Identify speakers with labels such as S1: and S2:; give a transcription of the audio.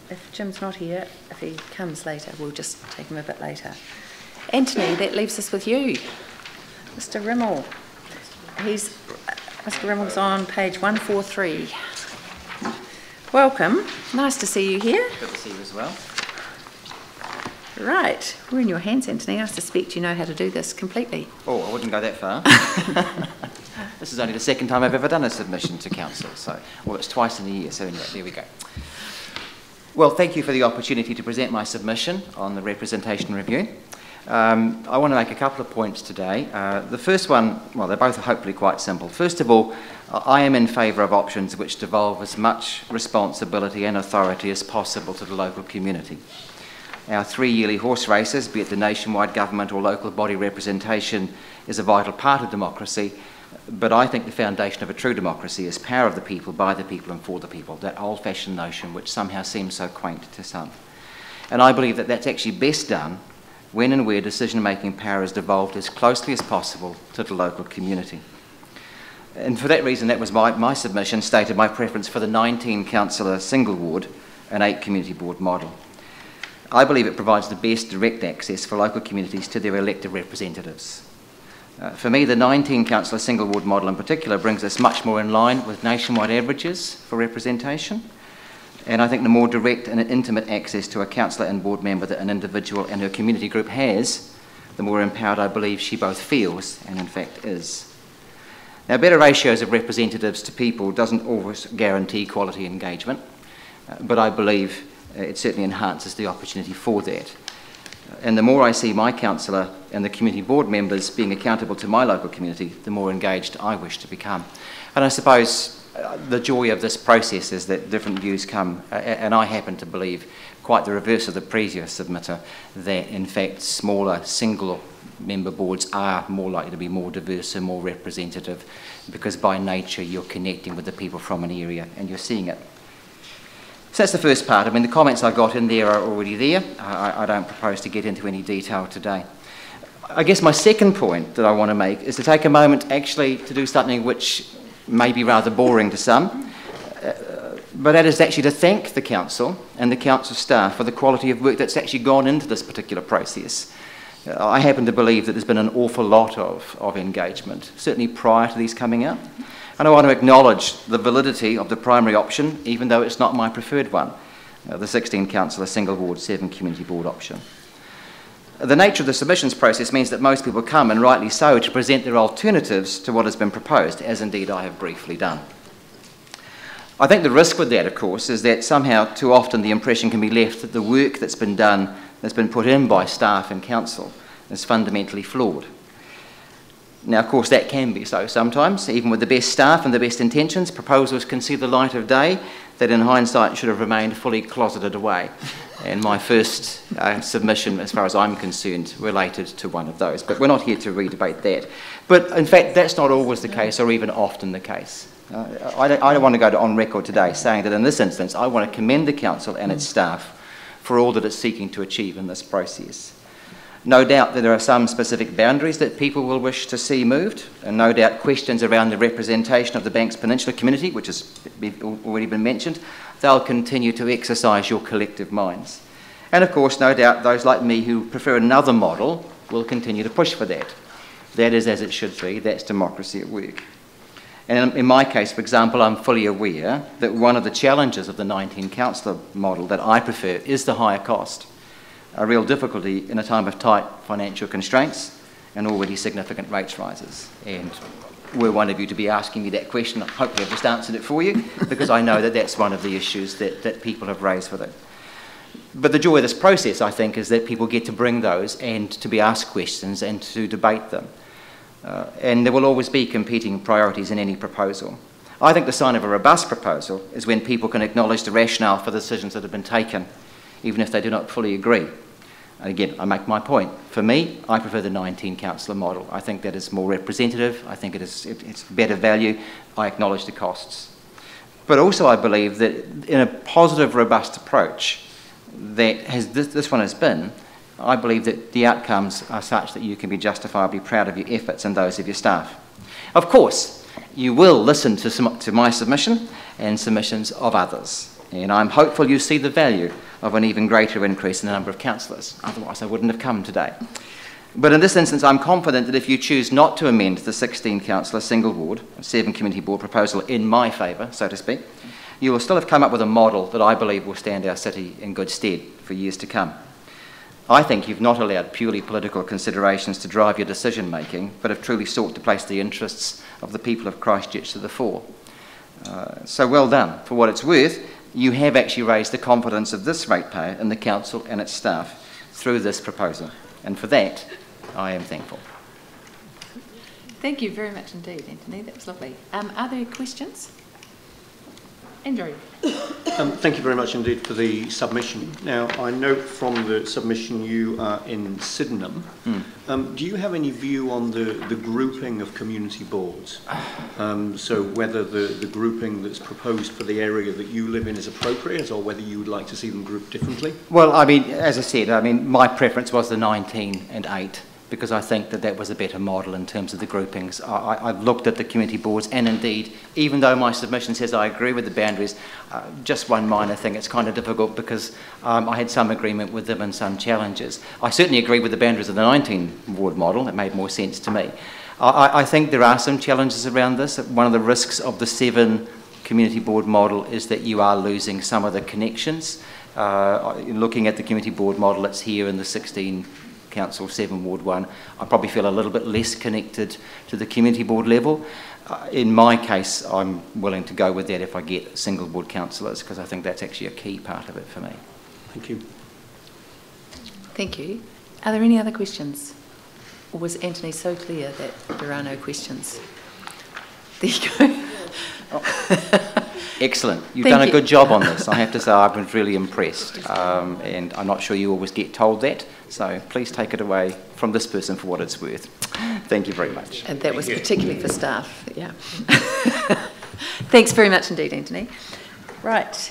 S1: If Jim's not here, if he comes later, we'll just take him a bit later. Anthony, that leaves us with you. Mr. Rimell. Mr. Rimell's on page 143. Welcome. Nice to see you here.
S2: Good to see you as well.
S1: Right. We're in your hands, Anthony. I suspect you know how to do this completely.
S2: Oh, I wouldn't go that far. This is only the second time I've ever done a submission to council, so, well, it's twice in a year, so anyway, there we go. Well, thank you for the opportunity to present my submission on the representation review. I want to make a couple of points today. The first one, well, they're both hopefully quite simple. First of all, I am in favour of options which devolve as much responsibility and authority as possible to the local community. Our 3 yearly horse races, be it the nationwide government or local body representation, is a vital part of democracy, but I think the foundation of a true democracy is power of the people, by the people and for the people, that old-fashioned notion which somehow seems so quaint to some. And I believe that that's actually best done when and where decision-making power is devolved as closely as possible to the local community. And for that reason, that was my submission, stated my preference for the 19 councillor single ward and 8 community board model. I believe it provides the best direct access for local communities to their elected representatives. For me, the 19 councillor single ward model in particular brings us much more in line with nationwide averages for representation. And I think the more direct and intimate access to a councillor and board member that an individual and her community group has, the more empowered I believe she both feels and in fact is. Now, better ratios of representatives to people doesn't always guarantee quality engagement, but I believe it certainly enhances the opportunity for that. And the more I see my councillor and the community board members being accountable to my local community, the more engaged I wish to become. And I suppose the joy of this process is that different views come, and I happen to believe quite the reverse of the previous submitter, that in fact smaller single member boards are more likely to be more diverse and more representative, because by nature you're connecting with the people from an area and you're seeing it. So that's the first part. I mean, the comments I got in there are already there. I don't propose to get into any detail today. I guess my second point that I want to make is to take a moment actually to do something which may be rather boring to some, but that is actually to thank the council and the council staff for the quality of work that's actually gone into this particular process. I happen to believe that there's been an awful lot of engagement, certainly prior to these coming out. And I want to acknowledge the validity of the primary option, even though it's not my preferred one, the 16 councillor single ward 7 community board option. The nature of the submissions process means that most people come, and rightly so, to present their alternatives to what has been proposed, as indeed I have briefly done. I think the risk with that, of course, is that somehow too often the impression can be left that the work that's been done, that's been put in by staff and council, is fundamentally flawed. Now, of course, that can be so sometimes. Even with the best staff and the best intentions, proposals can see the light of day that in hindsight should have remained fully closeted away. And my first submission, as far as I'm concerned, related to one of those. But we're not here to re-debate that. But in fact, that's not always the case, or even often the case. I don't want to go on record today saying that in this instance, I want to commend the council and its staff for all that it's seeking to achieve in this process. No doubt that there are some specific boundaries that people will wish to see moved, and no doubt questions around the representation of the Banks Peninsula community, which has already been mentioned, they'll continue to exercise your collective minds. And of course, no doubt those like me who prefer another model will continue to push for that. That is as it should be, that's democracy at work. And in my case, for example, I'm fully aware that one of the challenges of the 19 councillor model that I prefer is the higher cost. A real difficulty in a time of tight financial constraints and already significant rates rises. And were one of you to be asking me that question, hopefully I've just answered it for you, because I know that that's one of the issues that people have raised with it. But the joy of this process, I think, is that people get to bring those and to be asked questions and to debate them. And there will always be competing priorities in any proposal. I think the sign of a robust proposal is when people can acknowledge the rationale for the decisions that have been taken, even if they do not fully agree. And again, I make my point. For me, I prefer the 19 councillor model. I think that is more representative. I think it's better value. I acknowledge the costs. But also I believe that in a positive, robust approach that this one has been, I believe that the outcomes are such that you can be justifiably proud of your efforts and those of your staff. Of course, you will listen to my submission and submissions of others. and I'm hopeful you see the value of an even greater increase in the number of councillors. Otherwise, I wouldn't have come today. But in this instance, I'm confident that if you choose not to amend the 16 councillor single ward, 7 community board proposal in my favour, so to speak, you will still have come up with a model that I believe will stand our city in good stead for years to come. I think you've not allowed purely political considerations to drive your decision making, but have truly sought to place the interests of the people of Christchurch to the fore. So well done. For what it's worth, you have actually raised the confidence of this ratepayer in the council and its staff through this proposal, and for that I am thankful.
S1: Thank you very much indeed, Anthony. That was lovely. Are there questions? Andrew.
S3: Thank you very much indeed for the submission. Now, I note from the submission you are in Sydenham. Do you have any view on the grouping of community boards? So whether the grouping that's proposed for the area that you live in is appropriate, or whether you would like to see them grouped differently?
S2: Well, I mean, as I said, my preference was the 19 and 8, because I think that was a better model in terms of the groupings. I've looked at the community boards, and indeed, even though my submission says I agree with the boundaries, just one minor thing, it's kind of difficult because I had some agreement with them and some challenges. I certainly agree with the boundaries of the 19 ward model. It made more sense to me. I think there are some challenges around this. One of the risks of the 7 community board model is that you are losing some of the connections. Looking at the community board model, it's here in the 16 Council 7 Ward 1, I probably feel a little bit less connected to the community board level. In my case, I'm willing to go with that if I get single board councillors, because I think that's actually a key part of it for me.
S3: Thank you.
S1: Thank you. Are there any other questions? Or was Anthony so clear that there are no questions? There you go.
S2: Excellent. You've done a good job on this. I have to say I've been really impressed, and I'm not sure you always get told that, so please take it away from this person for what it's worth. Thank you very much.
S1: And that was particularly for staff, yeah. Thanks very much indeed, Anthony. Right.